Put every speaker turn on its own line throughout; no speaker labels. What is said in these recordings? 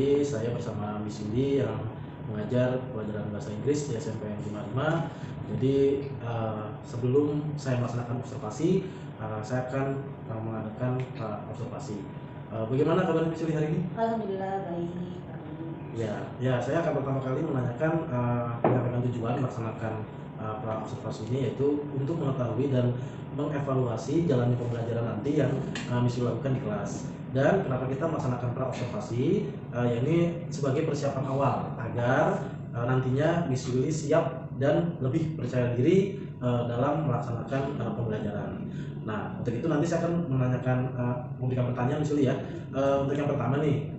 Jadi saya bersama Miss Yuli yang mengajar pelajaran bahasa Inggris di SMPN 55. Jadi sebelum saya melaksanakan observasi, saya akan mengadakan observasi. Bagaimana kabar Miss Yuli hari ini?
Alhamdulillah baik.
Ya, saya akan pertama kali menanyakan menyampaikan tujuan melaksanakan observasi ini, yaitu untuk mengetahui dan mengevaluasi jalannya pembelajaran nanti yang Miss Yuli lakukan di kelas. Dan kenapa kita melaksanakan observasi, ini sebagai persiapan awal agar nantinya Miss Yuli siap dan lebih percaya diri dalam melaksanakan pembelajaran. Nah, untuk itu nanti saya akan memberikan pertanyaan Miss Yuli ya. Untuk yang pertama nih,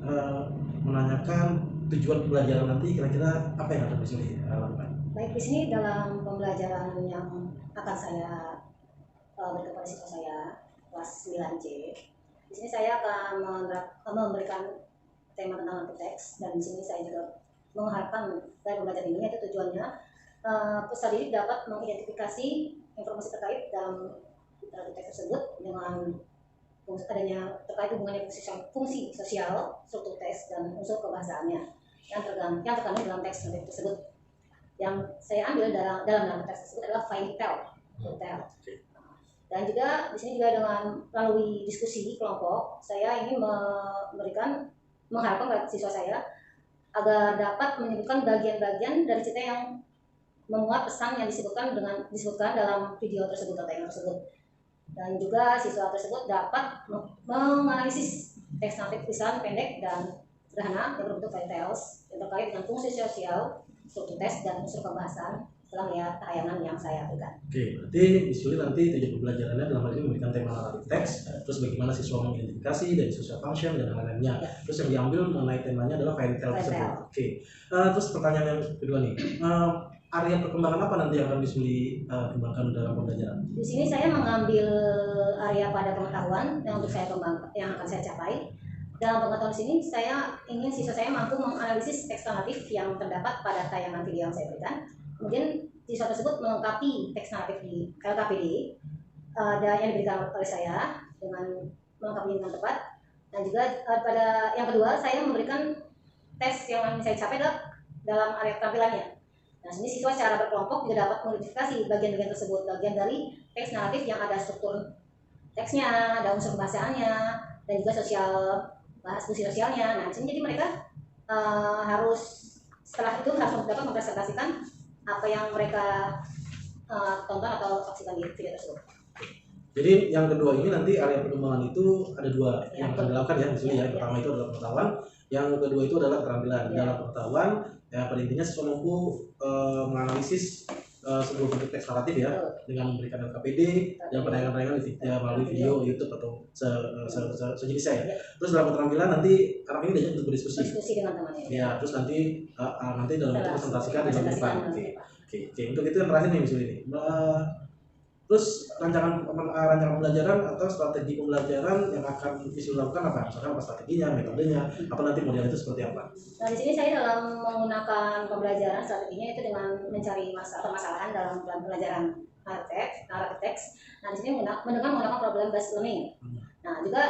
menanyakan tujuan pembelajaran nanti kira-kira apa yang akan Miss Yuli lakukan?
Baik, di sini dalam pembelajaran yang akan saya berikan kepada siswa saya kelas 9C. Di sini saya akan memberikan tema tentang teks, dan di sini saya juga mengharapkan dari pembelajaran ini yaitu tujuannya peserta didik dapat mengidentifikasi informasi terkait dalam teks tersebut dengan adanya terkait hubungannya fungsi sosial, struktur teks, dan unsur kebahasaannya yang terkandung dalam teks tersebut. Yang saya ambil dalam teks tersebut adalah fine tell. Dan juga di sini juga dengan melalui diskusi kelompok, saya ingin mengharapkan kepada siswa saya agar dapat menyebutkan bagian-bagian dari cerita yang memuat pesan yang disebutkan dalam video tersebut atau tayangan tersebut. Dan juga siswa tersebut dapat menganalisis teks narratif tulisan pendek dan sederhana yang berbentuk fine tells yang terkait dengan fungsi sosial, struktur teks, dan unsur pembahasan setelah melihat tayangan yang saya berikan.
Oke, berarti Miss Yuli nanti tujuan pembelajarannya dalam hal ini memberikan tema naratif teks, terus bagaimana siswa mengidentifikasi dari social function dan lain-lainnya. Terus yang diambil mengenai temanya adalah fine tell tersebut. Oke, terus pertanyaan yang kedua nih, area perkembangan apa nanti yang akan Miss Yuli kembangkan dalam pembelajaran?
Di sini saya mengambil area pada pengetahuan yang untuk saya kembangkan, yang akan saya capai. Dalam pengetahuan sini saya ingin siswa saya mampu menganalisis teks naratif yang terdapat pada tayangan video yang saya berikan. Kemudian siswa tersebut melengkapi teks naratif di LKPD yang diberikan oleh saya dengan melengkapinya dengan tepat. Dan juga pada yang kedua saya memberikan tes yang saya capai dalam area tampilannya. Nah, sini siswa secara berkelompok juga dapat mengidentifikasi bagian-bagian tersebut, bagian dari teks naratif yang ada struktur teksnya, ada unsur bahasaannya, dan juga fungsi sosialnya. Nah, di sini jadi mereka setelah itu harus dapat mempresentasikan apa yang mereka tonton atau saksikan di video tersebut.
Jadi yang kedua ini nanti area perkembangan itu ada dua yang akan dilakukan ya, misalnya yang pertama itu adalah pengetahuan, yang kedua itu adalah keterampilan. Dalam pengetahuan, ya pada intinya siswa mampu menganalisis sebuah bentuk teks naratif ya, dengan memberikan LKPD dan penayangan-penayangan melalui video YouTube atau sejenisnya ya. Terus dalam keterampilan nanti anak ini diajak untuk berdiskusi
dengan temannya.
Ya, terus nanti dalam itu presentasikan di depan. Oke, untuk itu yang terakhir nih misalnya ini. Terus rancangan pembelajaran atau strategi pembelajaran yang akan Miss Yuli lakukan apa? Misalkan apa strateginya, metodenya, atau nanti model itu seperti apa?
Nah, di sini saya dalam menggunakan pembelajaran strateginya itu dengan mencari permasalahan dalam pembelajaran naratif teks. Nah, di sini menggunakan problem based learning. Nah, juga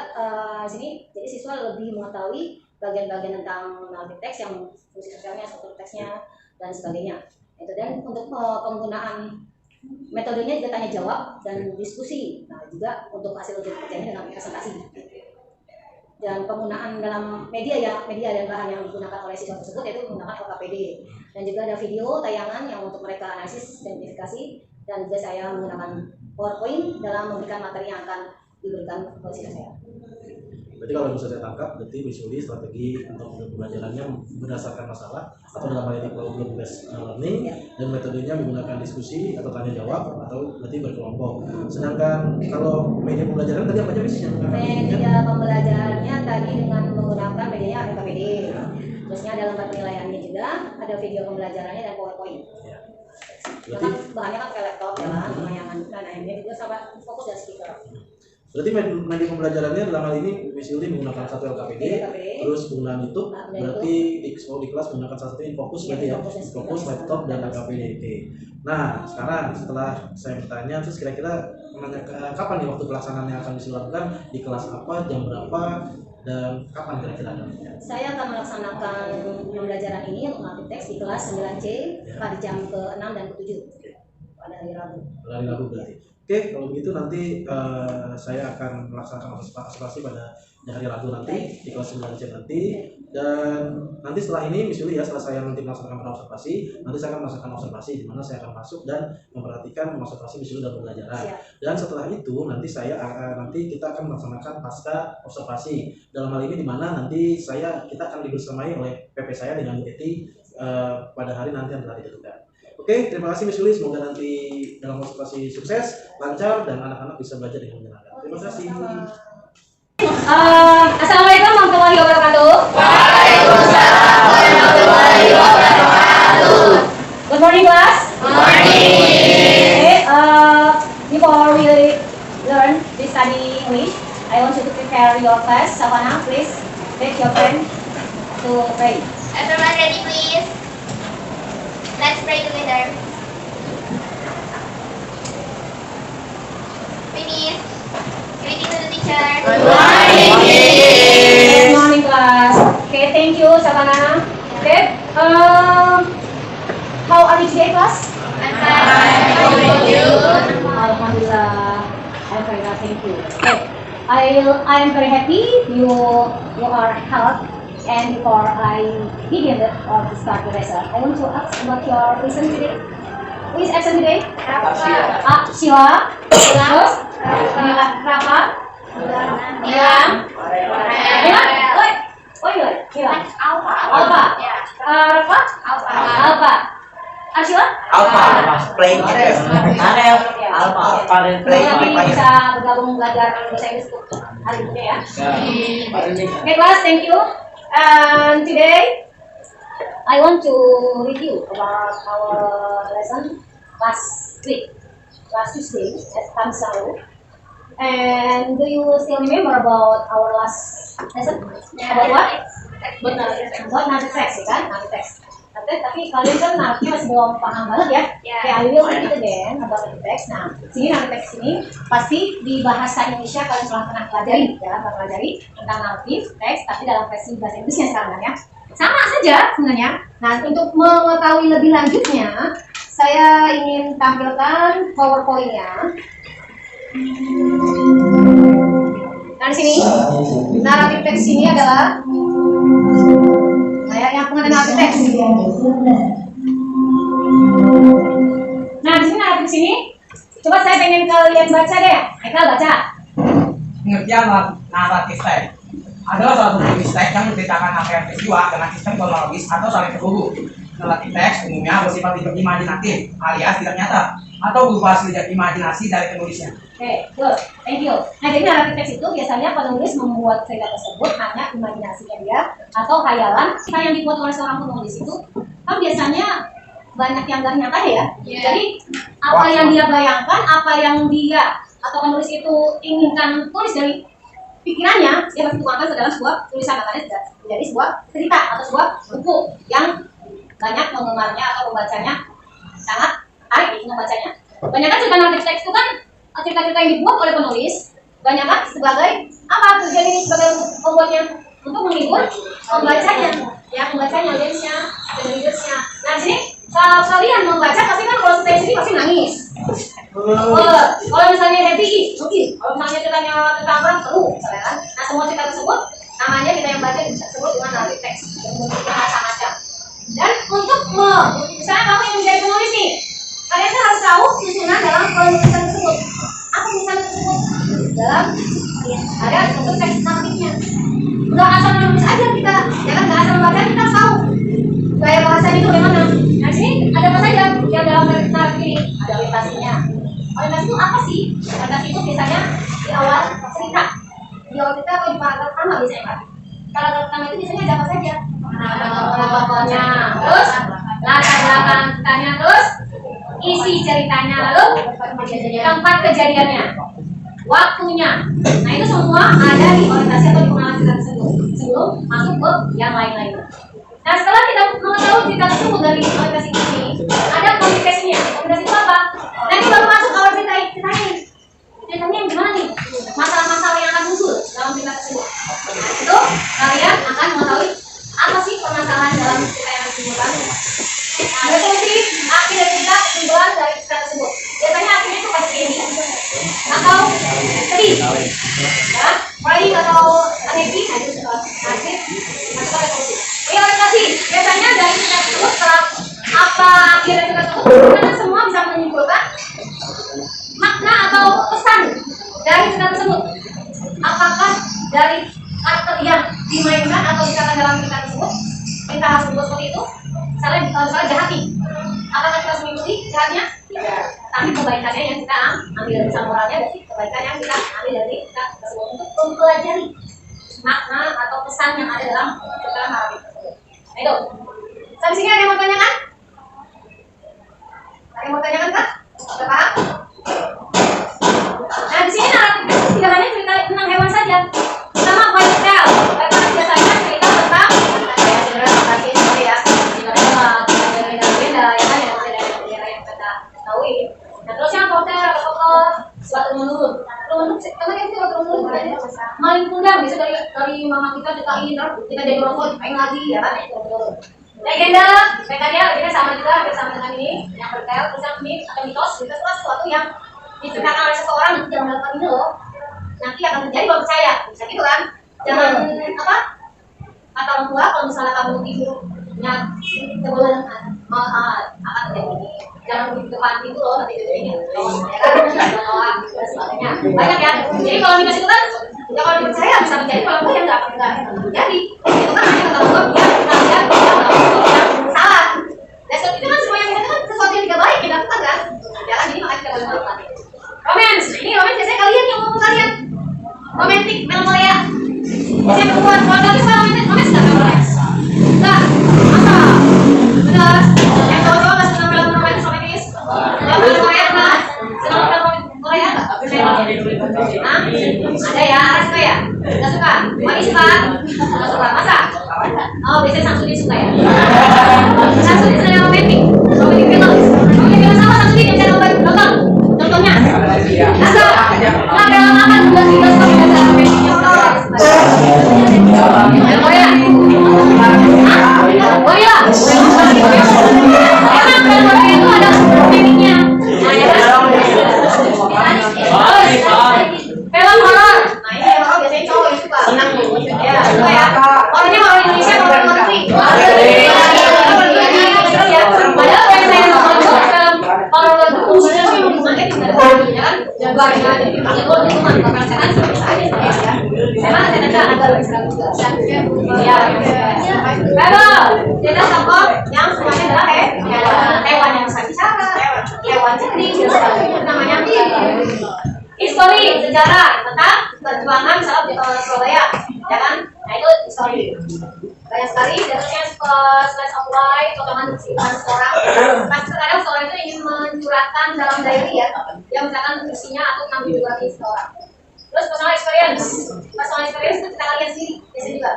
di sini jadi siswa lebih mengetahui bagian-bagian tentang naratif teks yang fungsi sosialnya, struktur teksnya, dan sebagainya. Itu, dan untuk penggunaan metodenya juga tanya jawab dan diskusi. Nah, juga untuk hasil ujian kerjanya dengan presentasi. Dan penggunaan dalam media dan bahan yang digunakan oleh siswa tersebut yaitu menggunakan LKPD. Dan juga ada video tayangan yang untuk mereka analisis dan identifikasi, dan juga saya menggunakan PowerPoint dalam memberikan materi yang akan diberikan oleh siswa saya.
Berarti kalau bisa saya tangkap, berarti Miss Yuli strategi untuk pembelajarannya berdasarkan masalah atau dalam hal ini problem based learning, dan metodenya menggunakan diskusi atau tanya jawab atau berarti berkelompok. Sedangkan kalau media pembelajaran tadi apa aja Miss?
Media pembelajarannya tadi dengan menggunakan medianya LKPD. Terusnya dalam penilaiannya juga ada video pembelajarannya dan PowerPoint. Bahannya kan kayak laptop ya, ini juga sama fokus dan speaker.
Berarti media pembelajarannya dalam hal ini Miss Yuli menggunakan satu LKPD, terus penggunaan YouTube, berarti di kelas menggunakan satu fokus berarti ya, fokus laptop dan LKPD. Nah, sekarang setelah saya bertanya, terus kira-kira menanyakan kapan nih waktu pelaksanaannya akan dilakukan, di kelas apa, jam berapa, dan kapan kira-kira nantinya?
Saya akan melaksanakan pembelajaran ini untuk mengatur teks di kelas 9C pada jam ke-6 dan ke-7 pada hari Rabu.
Hari Rabu berarti. Oke, kalau begitu nanti saya akan melaksanakan observasi pada hari Rabu nanti di kelas 9C nanti, dan nanti setelah ini Miss Yuli ya, setelah saya nanti melaksanakan observasi, nanti saya akan melaksanakan observasi di mana saya akan masuk dan memperhatikan observasi Miss Yuli dalam pembelajaran.
Siap.
Dan setelah itu nanti kita akan melaksanakan pasca observasi. Dalam hal ini di mana nanti kita akan dibersamai oleh PP saya dengan Bu Eti pada hari nanti yang telah ditentukan. Oke, terima kasih Miss Yuli. Semoga nanti dalam observasi sukses, lancar, dan anak-anak bisa belajar dengan menyenangkan. Terima kasih.
Assalamualaikum warahmatullahi wabarakatuh.
Waalaikumsalam warahmatullahi wabarakatuh.
Good morning, class.
Good morning.
Okay, before we learn to study English, I want you to prepare your class. Savannah, please take your pen to pray.
Everyone ready, please? Let's pray together. Finish. Greeting to the teacher.
Good morning, class. Okay, thank you, Savannah. Okay, how are you today, class?
I'm fine. How about you?
Alhamdulillah, I'm very well, thank you. Okay, I am very happy you are healthy. And before I begin to start the lesson, I want to ask about your lesson today. Who is absent today? Sheila. Terus? Rafa. Hilang. Hilang. Alfa. Rafa. Alfa. Sheila?
Alpha, plain Alpha,
Nanti bisa bergabung belajar bahasa Inggris hari ini ya. Okay, class, thank you. And today, I want to review about our lesson last Tuesday at Kamsaru. And do you still remember about our last lesson? About what? About narrative text, ya kan? Narrative text. Tapi kalian kan narasinya masih belum paham banget ya. Okay, I will repeat again about narrative text. Nah, sini narrative text ini pasti di bahasa Indonesia kalian telah pernah pelajari tentang narrative text, tapi dalam versi bahasa Inggrisnya sekarang ya. Sama saja sebenarnya. Nah, untuk mengetahui lebih lanjutnya, saya ingin tampilkan PowerPoint-nya. Nah, di sini narrative text ini adalah kayak yang pengertian narrative text. Nah, di sini narrative sini, coba saya pengen kalian baca deh. Haikal baca.
Pengertian naratif teks adalah salah satu jenis teks yang menceritakan rangkaian peristiwa dengan sistem kronologis atau saling terhubung. Naratif teks umumnya bersifat imajinatif alias tidak nyata atau berupa hasil imajinasi dari penulisnya.
Oke, good. Thank you. Nah, jadi naratif teks itu biasanya penulis membuat cerita tersebut hanya imajinasinya dia atau khayalan yang dibuat oleh seorang penulis itu kan biasanya banyak yang gak nyata ya. Jadi apa yang dia bayangkan, apa yang dia atau penulis itu inginkan tulis dari pikirannya, dia pasti tuangkan ke dalam sebuah tulisan, makanya menjadi sebuah cerita atau sebuah buku yang banyak penggemarnya atau pembacanya sangat tertarik membacanya. Banyak kan cerita naratif teks itu kan cerita-cerita yang dibuat oleh penulis, banyak kan sebagai apa tujuan ini sebagai pembuatnya untuk menghibur pembacanya, ya pembacanya, audiensnya, dan readersnya. Nah sini kalau kalian membaca pasti kan kalau saya sendiri pasti nangis. Kalau misalnya happy, kalau misalnya ceritanya tentang apa seru, misalnya kan. Nah semua cerita tersebut namanya kita yang baca disebut dengan naratif teks yang bentuknya macam-macam. Dan untuk misalnya kamu yang menjadi penulis nih, kalian kan harus tahu susunan dalam penulisan tersebut. Apa tulisan tersebut? Dalam ada bentuk teks naratifnya. Nggak asal menulis aja kita, ya kan? Nggak asal membaca, kita harus tahu gaya bahasanya itu bagaimana. Nah sini ada apa saja yang dalam naratif ini? Ada orientasinya. Orientasi itu apa sih? Orientasi itu biasanya di awal cerita. Di awal cerita atau di paragraf pertama biasanya kan? Paragraf pertama itu biasanya ada apa saja? Tokohnya, terus latar belakang ceritanya, terus isi ceritanya, lalu tempat kejadiannya, waktunya. Nah itu semua ada di orientasi atau di pengenalan cerita tersebut sebelum masuk ke yang lain-lainnya. Nah setelah kita mengetahui cerita tersebut dari orientasi ini, ada komunikasinya. Komunikasi itu apa? Nanti baru masuk awal cerita ini. biasanya dari cerita tersebut apa akhirnya cerita tersebut karena semua bisa menyimpulkan makna atau pesan dari cerita tersebut. Apakah dari karakter yang dimainkan atau dikatakan dalam cerita tersebut kita harus berbuat seperti itu? Misalnya jahat nih, apakah kita harus mengikuti jahatnya? Tidak. Tapi kebaikannya yang kita ambil dari pesan moralnya, berarti kebaikan yang kita ambil dari cerita tersebut untuk mempelajari makna atau pesan yang ada dalam cerita naratif tersebut. Nah itu. Sampai sini ada yang mau tanyakan? Ada yang mau tanyakan kah? Sudah paham? Nah di sini naratif itu tidak hanya cerita tentang hewan saja, sama white tail. Biasanya cerita tentang ya, beda ya kan yang ada dari daerah yang kita ketahui. Nah terus yang hotel atau suatu menurun, karena itu turun menurun maling kundang bisa dari mama kita ceritain terus kita jadi orang tua pengen lagi ya kan itu menurun. Legenda dia sama juga bersama dengan ini yang bertel terus yang myth atau mitos itu adalah sesuatu yang diceritakan oleh seseorang nanti jangan melakukan ini loh, nanti akan terjadi kalau percaya bisa gitu kan, jangan apa kata orang tua kalau misalnya kamu tidurnya sebelum akan terjadi ini jangan di depan itu loh nanti terjadi ya kan dan sebagainya banyak ya. Jadi kalau mitos itu kan ya kalau dipercaya bisa menjadi kalau enggak ya nggak akan terjadi itu kan hanya kata orang tua biar kalian bisa melakukan yang salah. Dan itu kan semua yang kita kan sesuatu yang tidak baik kita lakukan kan ya kan, jadi makanya kita boleh melakukan. Romance, ini romance biasanya kalian yang ngomong kalian romantik Korea biasanya perempuan kalau lagi suka romance nggak romance nggak masa benar yang cowok-cowok nggak senang film romantis kalau film Korea nggak senang film Korea nggak ada ya, Ara suka ya nggak suka, Wani suka nggak suka masa oh biasanya Samsudin suka ya Samsudin senang yang romantik film sama Samsudin yang saya nonton contohnya Asa nah film apa juga sih nggak suka film romantiknya Korea Korea emang film Korea itu ada romantiknya nah ya film horor nah ini horor biasanya cowok yang suka senang ya suka ya orangnya kalau Indonesia kalau luar negeri padahal yang saya nonton itu film horor itu khususnya sih marketing dari ya kan jagoan ya jadi pakai gol itu kan bukan setan biasa aja ya memang saya agak ekstrim juga ya betul kita tokoh yang semuanya adalah hewan yang bisa bicara hewan cerdik dan sebagainya namanya histori sejarah tentang perjuangan misalnya di Surabaya ya kan, nah itu histori banyak sekali dan terusnya slice of life potongan kehidupan seseorang. Pas terkadang seseorang itu ingin mencurahkan dalam diary ya yang misalkan isinya atau 6 biografi seseorang. Terus personal experience itu kita kalian sendiri biasanya juga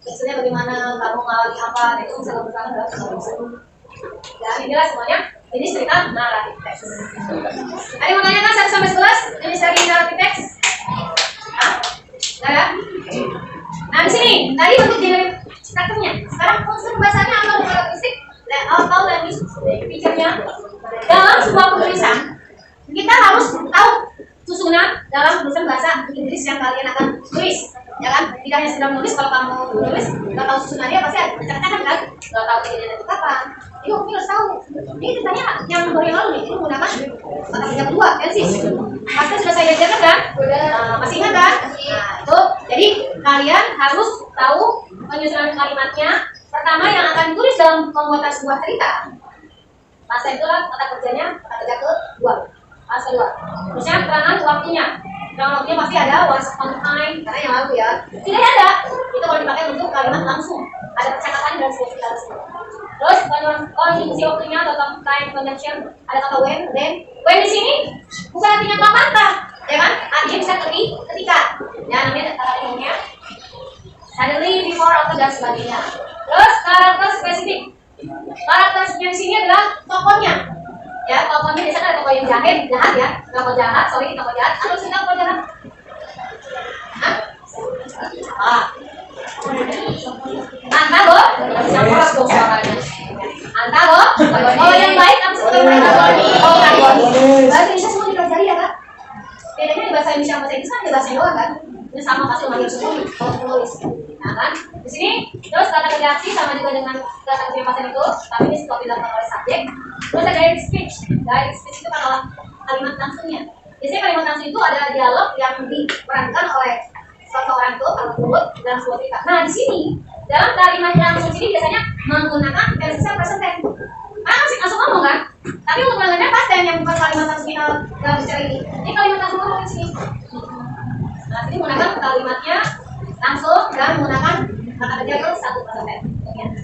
maksudnya bagaimana kamu mengalami apa dan itu bisa berkembang dalam sebuah dan inilah semuanya ini cerita naratif teks. Ada yang mau tanyakan 1-11 jenis dari naratif teks? Nggak ada? Nah di sini tadi bentuk jenis strukturnya. Sekarang unsur bahasanya apa karakteristik atau language feature-nya dalam sebuah penulisan kita harus tahu susunan dalam tulisan bahasa Inggris yang kalian akan tulis, ya kan? Tidak hanya sekedar menulis, kalau kamu menulis nggak tahu susunannya pasti ada acak-acakan kan? Nggak tahu kejadian itu kapan. Ini kamu harus tahu. Ini ceritanya yang baru yang lalu nih, ini menggunakan kata kerja kedua, tensis. Pasti sudah saya ajarkan kan? Masih ingat kan? Nah itu, jadi kalian harus tahu penyusunan kalimatnya. Pertama yang akan ditulis dalam pembuatan sebuah cerita. Masa itulah kata kerjanya, kata kerja kedua. Fase 2. Terusnya keterangan waktunya. Keterangan waktunya pasti ada once upon a time karena yang lalu ya. Tidak ada. Itu kalau dipakai untuk kalimat langsung. Ada percakapan dan sebuah cerita tersebut. Terus konjungsi waktunya atau time conjunction ada kata when, then. When di sini bukan artinya kapan, ya kan? Artinya bisa ketika. Ya namanya kata umumnya. Suddenly, before, after dan sebagainya. Terus karakter spesifik. Karakternya di sini adalah tokohnya. Ya, tokohnya biasanya ada tokoh yang jahat ya, tokoh jahat, tokoh jahat. Atau sih tokoh jahat? Hah? Anta loh, Anta loh. Kalau yang baik kamu sebutkan mereka. Oh, bahasa Indonesia semua dipelajari ya kak. Bedanya di bahasa Indonesia bahasa Inggris kan ada bahasa doang kan. Ini sama pasti lagi semua kalau menulis. Nah kan, di sini Terus kata kerja aksi sama juga dengan kata kerja pasien itu, tapi ini setelah dilakukan oleh subjek. Terus ada direct speech. Direct speech itu adalah kalimat langsungnya. Biasanya kalimat langsung itu ada dialog yang diperankan oleh seseorang itu kalau turut dalam sebuah cerita. Nah di sini dalam kalimat langsung ini biasanya menggunakan present tense. Masih langsung ngomong kan? Tapi untuk menggunakan past tense yang bukan kalimat langsung dalam bicara ini kalimat langsung ngomong di sini. Nah ini menggunakan kalimatnya langsung dan menggunakan kata kerja itu satu present tense.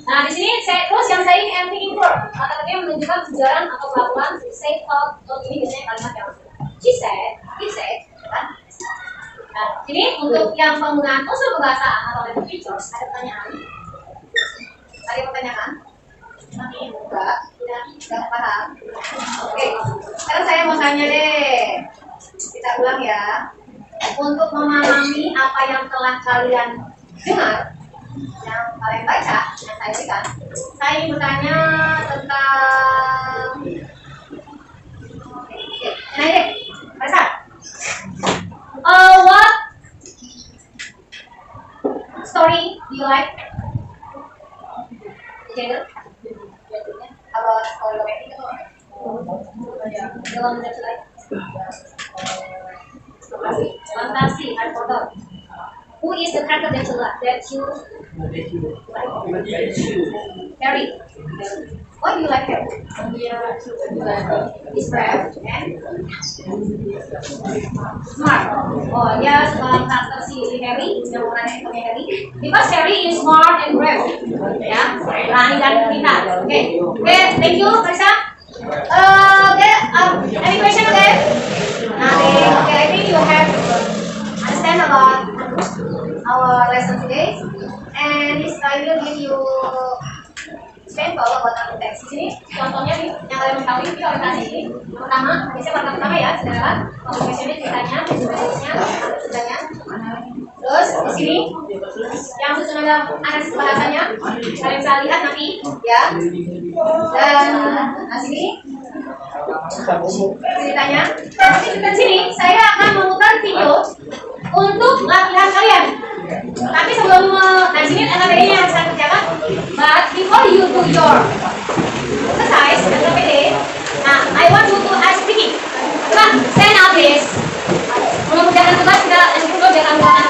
Nah di sini terus yang saying and thinking verb. Kata kerja yang menunjukkan ujaran atau pelakuan. Say, thought, ini biasanya kalimat yang she said, he said, kan? Nah, ini untuk yang penggunaan unsur kebahasaan atau language features ada pertanyaan? Ada yang pertanyaan? Enggak, tidak paham. Oke, sekarang saya mau tanya deh. Kita ulang ya. Untuk memahami apa yang telah kalian dengar, yang kalian baca, yang saya berikan, saya ingin bertanya tentang. Oke, nah deh, Reza. What story do you like? Genre? About story romantic atau apa? The one that you like? Fantasi, Harry Potter. Who is the character that you like? Harry. Why do you like Harry? He's brave and smart. Oh, dia karakter si Harry, yang warnanya hitamnya Harry. Because Harry is smart and brave. Ya, berani dan pintar. Okay, thank you, Marisa. Any question again? Nothing. Okay, I think you have understand about our lesson today. And this I will give you sampel buat aku teks. Di sini contohnya nih yang kalian mengetahui ini orientasi ini. Pertama, biasanya warna pertama ya, saudara. Komunikasinya ceritanya, ceritanya. Terus di sini yang susun ada analisis bahasanya, kalian bisa lihat nanti ya. Dan sini ceritanya. Dan sini saya akan memutar video untuk latihan kalian. Tapi sebelum di sini LPD-nya yang saya kerjakan. But before you do your exercise LPD, I want you to ask Vicky. Coba stand up please. Mengerjakan tugas kita lanjut jangan buat.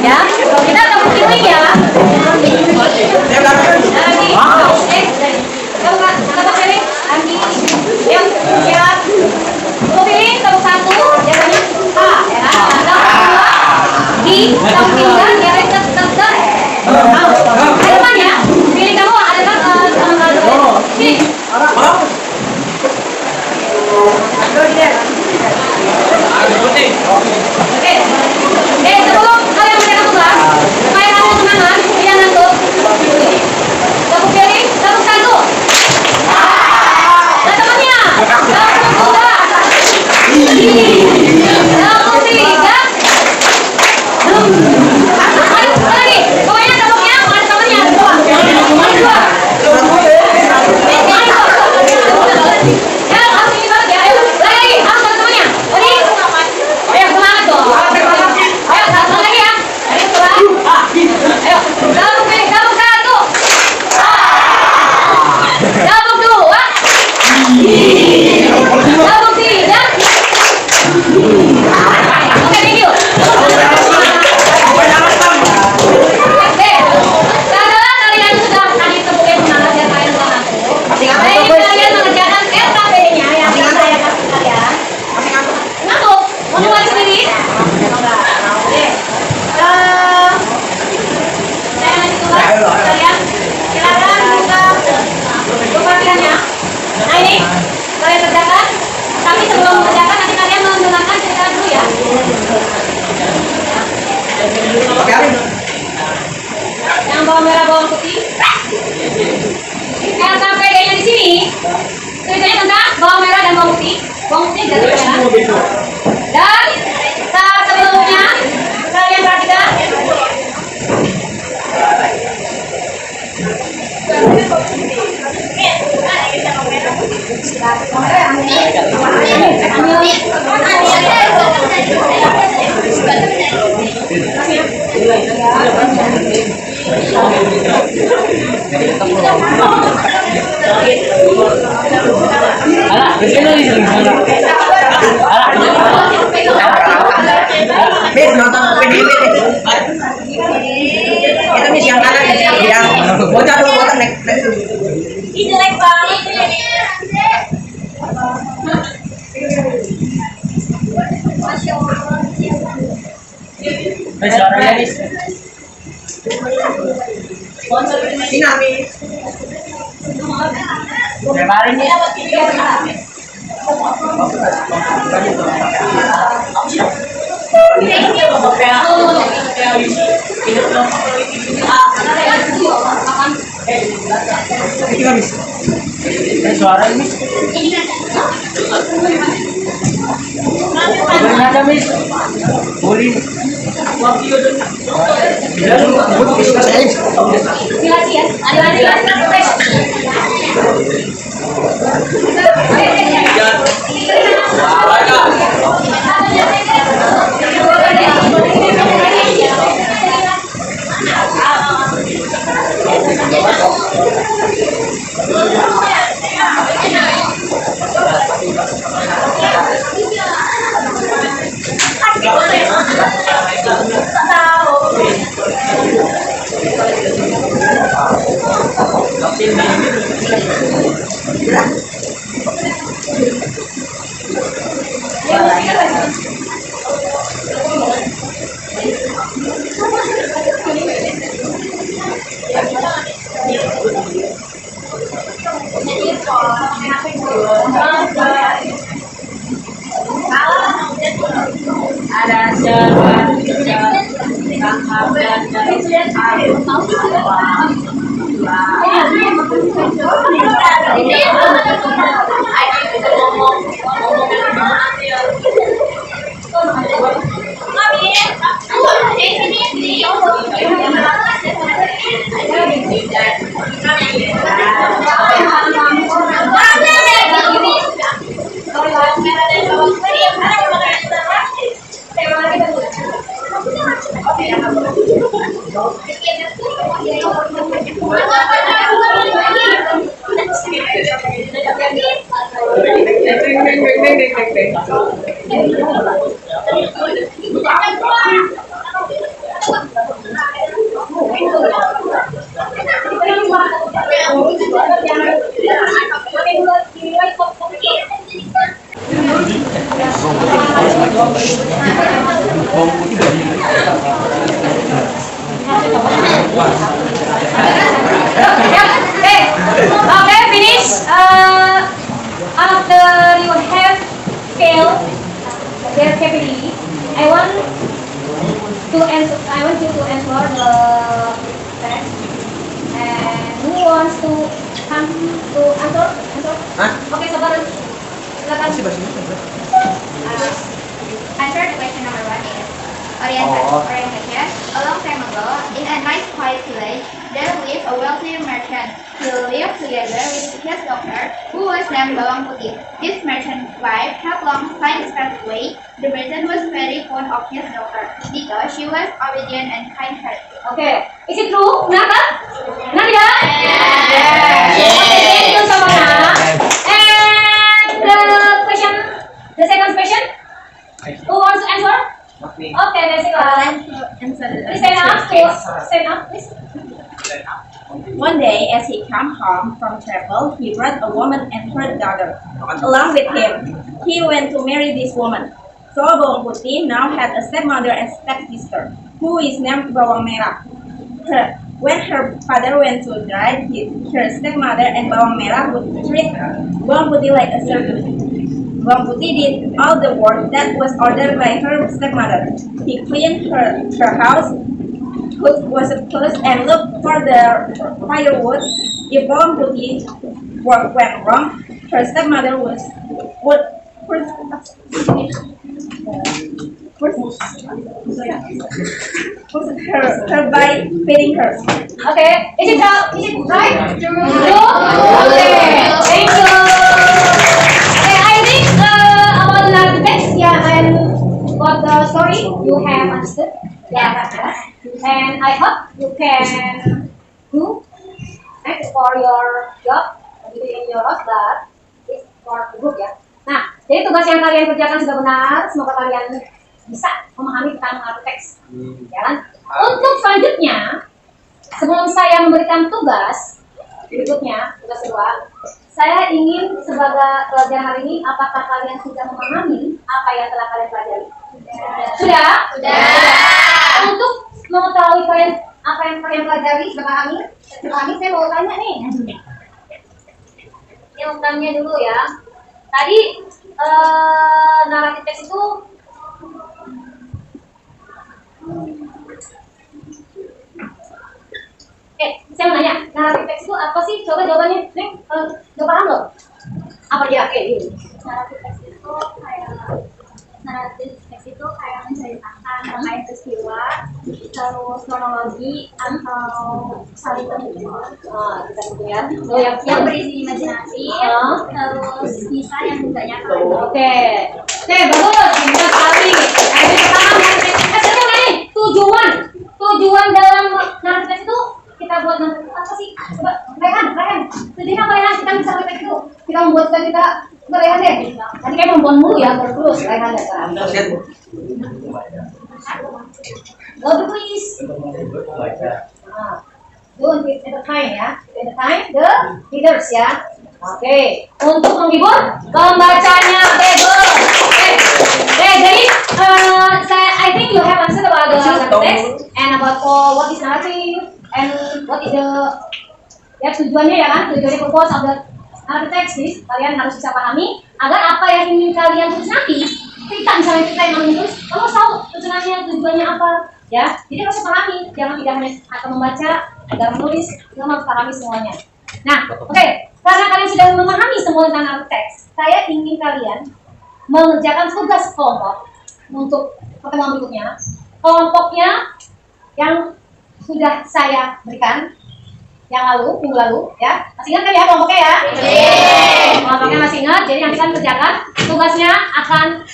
Ya, kita akan mulai ya. Yang bawang merah bawang putih. LKPD-nya di sini ceritanya tentang bawang merah dan bawang putih. Bawang putih dan merah. Dan saat sebelumnya kalian perhatikan.
Nonton PDB itu nih yang kanan yang bocah dulu bocah naik.
Ih, jelek banget. Masya Allah.
Sini Ami. Lebarin ya. Suara ini. Ada mis. Boleh.
Okay, finish. After you have failed their capability, I want you to answer the test. And who wants to come to answer? Okay, sabar. Silakan.
Answer the question number 1 is orientation. A long time ago, in a nice quiet village, there lived a wealthy merchant. He lived together with his daughter, who was named Bawang Putih. This merchant's wife had long science-fair way. The merchant was very fond of his daughter because she was obedient and kind-hearted.
Okay, is it true? Benar kan? Benar tidak?
Yes.
Okay, thank you Samara. And the second question. Who wants to answer? Okay, basically. Please stand up, please.
One day, as he came home from travel, he brought a woman and her daughter along with him. He went to marry this woman. So Bawang Putih now had a stepmother and stepsister, who is named Bawang Merah. When her father went to die, her stepmother and Bawang Merah would treat Bawang Putih like a servant. Bawang Putih did all the work that was ordered by her stepmother. He cleaned her house, cooked was clothes, and looked for the firewood. If Bawang Putih work went wrong, her stepmother would her by feeding her.
Okay, is it right? True. Okay, thank you. understood? Yeah. And I hope you can do next for your job, in your house, but it's for the group ya. Nah, jadi tugas yang kalian kerjakan sudah benar. Semoga kalian bisa memahami tentang mengatur teks. Ya kan? Untuk selanjutnya, sebelum saya memberikan tugas berikutnya, tugas kedua, saya ingin sebagai pelajar hari ini, apakah kalian sudah memahami apa yang telah kalian pelajari? Sudah? Sudah. Untuk mengetahui kalian apa yang kalian pelajari, sudah pahami, saya mau tanya nih. Yang tanya dulu ya. Tadi naratif teks itu saya mau nanya, naratif teks itu apa sih? Coba jawabannya, Neng. Gak paham loh. Apa dia? Oke,
Naratif teks itu kayak menceritakan terkait peristiwa, terus kronologi atau saling terhubung.
kita tunggu ya. So,
Yang berisi imajinasi, terus bisa yang enggaknya
Oke, bagus, pintar sekali. Yang pertama, tujuan dalam naratif teks itu kita buat naratif apa sih? Coba, Rehan. Tujuannya apa ya? Kita bisa naratif itu. Kita membuat kita Rehan deh. Tadi kayak membuat mulu ya, terus Rehan deh sekarang. Lobby please. Don't entertain ya. Entertain the readers ya. Oke, untuk menghibur pembacanya bagus. Jadi I think you have answered about the text and about what is narrative and what is the tujuannya ya kan, tujuannya purpose of the narrative text. Jadi kalian harus bisa pahami agar apa yang ingin kalian tulis nanti, misalnya kita yang menulis, kamu tahu tujuannya apa ya. Jadi harus pahami, jangan tidak hanya akan membaca, dalam menulis, kamu harus pahami semuanya. Nah, oke. Karena kalian sudah memahami semua tentang narrative text, saya ingin kalian mengerjakan tugas kelompok untuk pertemuan berikutnya. Kelompoknya yang sudah saya berikan minggu lalu ya. Masih ingat kan ya kelompoknya ya? Kelompoknya masih ingat, jadi nanti kalian kerjakan. Tugasnya akan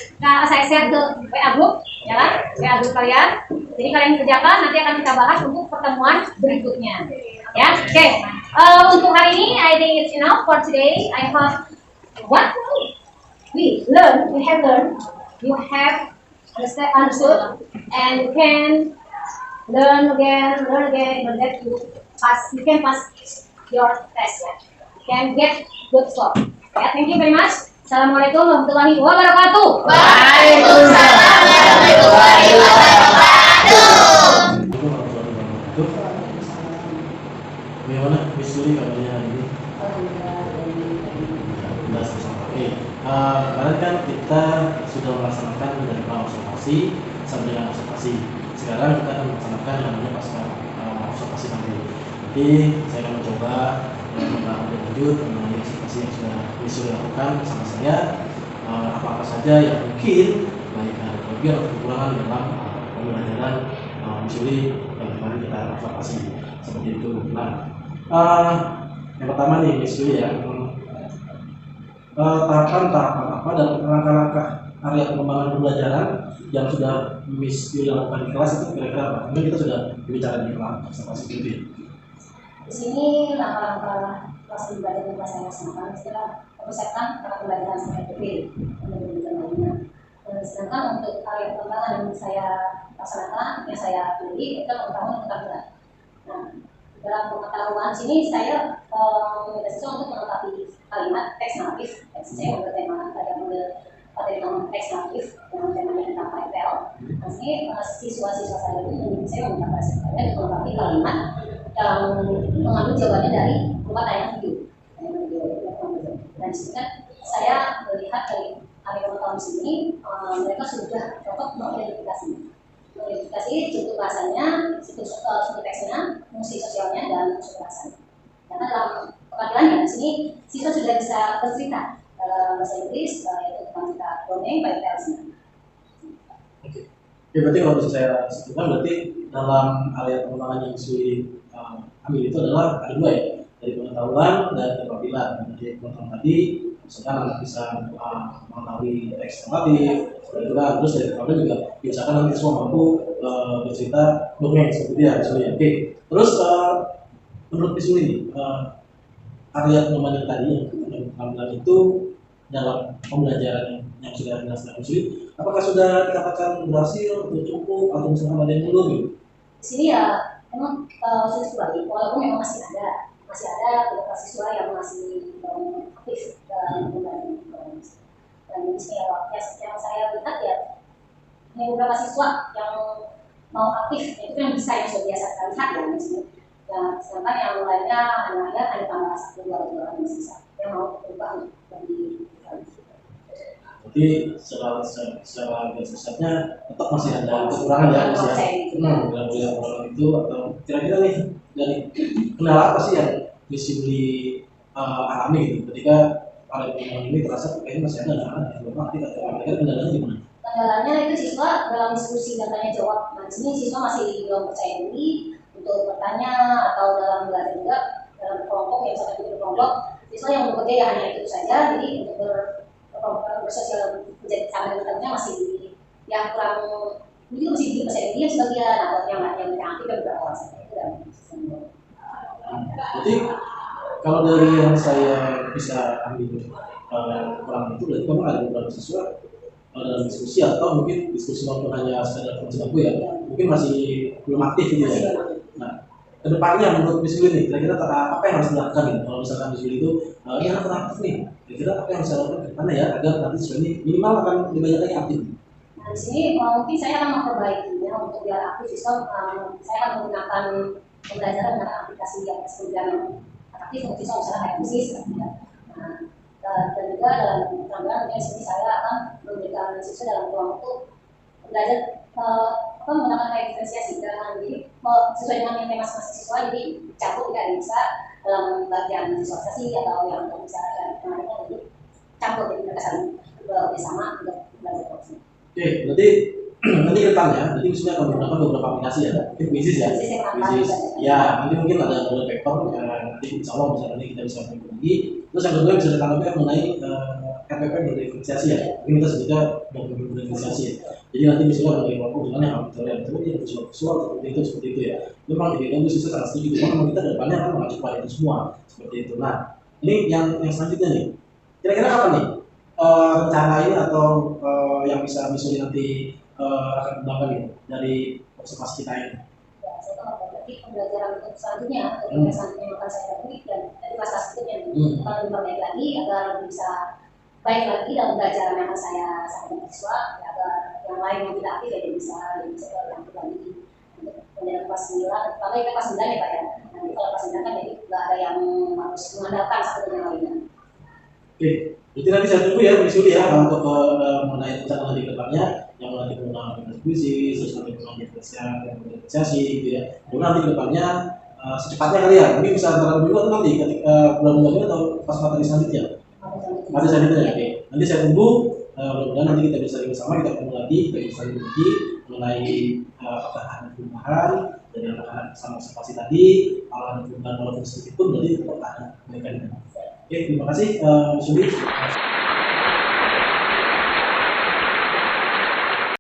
saya share ke WA group ya kan? WA group kalian. Jadi kalian kerjakan, nanti akan kita bahas untuk pertemuan berikutnya. Ya, oke. Untuk hari ini, I think it's enough for today. I hope what we have learned, you have understood, and you can learn again, but that you can pass your test. Yeah. You can get good score. Yeah, thank you very much. Assalamualaikum warahmatullahi wabarakatuh.
Waalaikumsalam warahmatullahi wabarakatuh.
Bagaimana Miss Yuli kabarnya hari ini? Oke, kemarin kan kita sudah melaksanakan dari observasi sampai dengan observasi. Sekarang kita akan melaksanakan yang namanya pasca observasi nanti. Jadi saya akan mencoba mengenai lanjut mengenai observasi yang sudah Miss Yuli lakukan bersama saya. Apa saja yang mungkin baik ada kelebihan atau kekurangan dalam pembelajaran Miss Yuli yang kemarin kita observasi seperti itu. Nah, yang pertama nih Miss Yuli ya, tahapan-tahapan apa dan langkah-langkah area pengembangan pembelajaran yang sudah Miss Yuli lakukan di kelas itu kira-kira apa? Mungkin kita sudah bicara di kelas observasi itu.
Di sini langkah-langkah kelas pembelajaran yang saya laksanakan setelah mempersiapkan para pembelajaran seperti lainnya. Sedangkan untuk area pengembangan yang saya laksanakan, yang saya pilih itu pengetahuan tentang berat. Nah, dalam pengetahuan sini saya meminta siswa untuk melengkapi kalimat teks naratif. Saya bertemakan pada model dengan teks naratif yang temanya tentang PFL. Nah, sini siswa-siswa saya itu saya meminta siswa saya untuk melengkapi kalimat yang mengambil jawabannya dari berupa tayangan video. Dan sini kan saya melihat dari area pengetahuan sini mereka sudah cocok mengidentifikasinya. Mengidentifikasi contoh bahasanya, contoh teksnya, fungsi sosialnya, dan unsur bahasanya. Karena dalam pengadilannya di sini siswa sudah bisa bercerita dalam bahasa Inggris, yaitu tentang cerita dongeng, baik tersnya.
Ya berarti kalau bisa saya sebutkan berarti dalam area pengembangan yang sulit ambil itu adalah ada dua ya, dari pengetahuan dan keterampilan. Jadi pengetahuan tadi misalkan anak bisa mengetahui teks normatif, itu kan. Terus dari keluarga juga biasakan nanti semua mampu bercerita dongeng seperti dia misalnya. Oke, terus menurut Miss Yuli nih, karya pengembangan tadi yang pengambilan itu dalam pembelajaran yang sudah dilaksanakan Miss Yuli, apakah sudah dikatakan berhasil atau cukup atau misalkan ada yang belum gitu?
Di sini ya memang siswa balik, walaupun memang masih ada beberapa siswa yang masih aktif dalam pembelajaran. Dan di sini yang saya lihat ya, ini beberapa siswa yang mau aktif, itu yang bisa yang sudah biasa kita lihat ya misalnya. Ya, sedangkan yang lainnya hanya tambah 1-2 orang yang sisa yang mau berubah dari
Jadi secara garis besarnya tetap masih ada kekurangan ya Mas ya. Dalam kekurangan itu atau kira-kira nih dari kendala apa sih yang Miss Yuli alami gitu ketika pada pengembangan ini terasa kayaknya masih ada anak-anak yang belum aktif atau kira-kira kendalanya gimana?
Kendalanya itu siswa dalam diskusi dan tanya jawab. Nah di sini siswa masih belum percaya diri untuk bertanya atau dalam belajar juga dalam kelompok yang misalnya itu kelompok siswa yang bekerja ya hanya itu saja. Jadi untuk bersosial menjadi sama dengan masih yang kurang itu masih dipercaya diri sebagian atau yang aktif dan beberapa orang saja itu dan
Jadi kalau dari yang saya bisa ambil kekurangan itu berarti memang ada beberapa siswa dalam diskusi atau mungkin diskusi maupun hanya sekedar aku ya mungkin masih belum aktif gitu ya. Nah kedepannya menurut Miss Yuli nih kira-kira apa yang harus dilakukan gitu kalau misalkan Miss Yuli itu ini anak aktif nih kira-kira apa yang harus dilakukan ke depannya ya agar nanti siswa ini minimal akan lebih banyak lagi aktif.
Nah di sini mungkin saya akan memperbaikinya untuk biar aktif siswa. Saya akan menggunakan pembelajaran dengan aplikasi yang kemudian aktif untuk siswa misalnya kayak bisnis dan juga dalam penambahan di sini saya akan memberikan siswa dalam ruang untuk belajar menggunakan kayak diferensiasi jadi sesuai dengan tema masing-masing siswa jadi campur tidak bisa dalam bagian visualisasi atau yang bisa yang lainnya jadi campur jadi mereka saling bersama untuk belajar profesi.
Oke, berarti nanti ke depannya, nanti misalnya akan menggunakan beberapa aplikasi ya, mungkin bisnis ya, bisnis, ya nanti mungkin ada beberapa vektor, nanti insya Allah misalnya nanti kita bisa lagi. Terus yang kedua bisa ditanggapi mengenai RPP berdifferensiasi ya, mungkin kita sebutnya berdifferensiasi ya. Jadi nanti misalnya mengenai kelompok dengan yang auditorium itu yang visual seperti itu ya. Itu memang tidak bagus sih sangat setuju, karena kita ke depannya akan mengacu pada itu semua seperti itu. Nah, ini yang selanjutnya nih, kira-kira kapan nih rencana ini atau yang bisa misalnya nanti akan kembangkan gitu dari observasi kita ini.
Ya, saya akan berarti pembelajaran untuk selanjutnya atau selanjutnya yang akan saya lakukan dan dari kelas berikutnya akan lebih baik lagi agar bisa baik lagi dalam pembelajaran yang akan saya sampaikan siswa agar yang lain yang tidak aktif ya bisa yang kita lagi untuk pembelajaran kelas 9 kalau kita kelas 9 ya Pak ya nanti kalau kelas 9 kan jadi nggak ada yang harus mengandalkan satu dengan lainnya.
Oke, jadi nanti saya tunggu ya Miss Yuli ya untuk mengenai rencana nanti ke depannya yang nanti penggunaan diskusi, terus nanti penggunaan diferensiasi gitu ya. Kemudian nanti ke depannya secepatnya kali ya, mungkin bisa antara dulu atau nanti ketika bulan-bulan ini atau pas materi selanjutnya. Ada selanjutnya ya, oke. Nanti saya tunggu, mudah-mudahan nanti kita bisa bersama, kita ketemu lagi, kita bisa lagi mengenai apakah ada perubahan dari anak-anak sama observasi tadi, kalau ada perubahan walaupun sedikit pun berarti tetap ada kebaikan. Oke, terima kasih Miss Yuli.